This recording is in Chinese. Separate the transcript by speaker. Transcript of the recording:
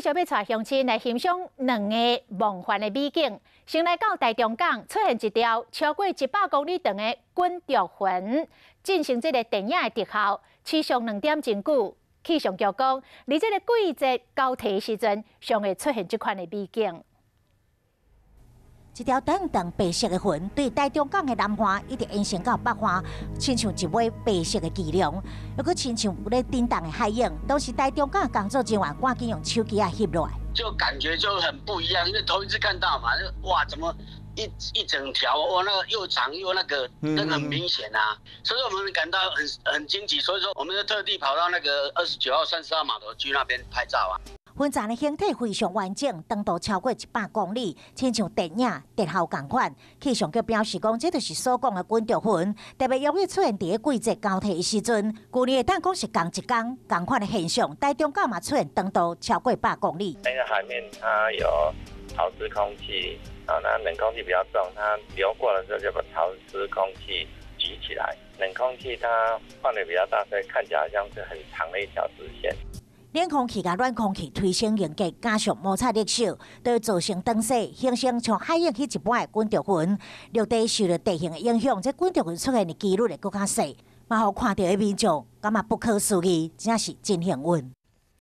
Speaker 1: 继续要带乡亲来欣赏两个梦幻的美景。先来到台中港出现一条超过100公里长的滚石云，进行这个电影的特效，持续2点真久。气象局讲，伫这个季节交替的时阵，尚会出现这款的美景。
Speaker 2: 一条长长白色的云，对台中港的南岸一直延伸到北岸，亲像一尾白色的巨龙，又搁亲像咧震动的海影。当时台中港工作人员赶紧用手机翕落来，
Speaker 3: 就感觉就很不一样，因为头一次看到嘛，哇，怎么一整条哇，那个又长又那个很明显啊，所以我们感到很惊奇，所以说我们就特地跑到那个29号、30号码头区那边拍照啊。
Speaker 2: 云层的形体非常完整，长度超过100公里，亲像电影特效同款。气象局表示讲，这就是所讲的滚石云，特别容易出现伫个季节交替的时阵。去年会当讲是同一天同款的现象，台中港嘛出现长度超过100公里。
Speaker 4: 那个海面它有潮湿空气，那冷空气比较重，它流过的时候就把潮湿空气举起来，冷空气它范围比较大，所以看起来好像是很长的一条直线。
Speaker 2: 冷空气甲暖空气推升凝结，加上摩擦力少，都会造成东西形成像海影起一般的滚石云。陆地受到地形的影响，这滚石云出现的几率会更较细，嘛，互看到的民众感觉不可思议，真是真幸运。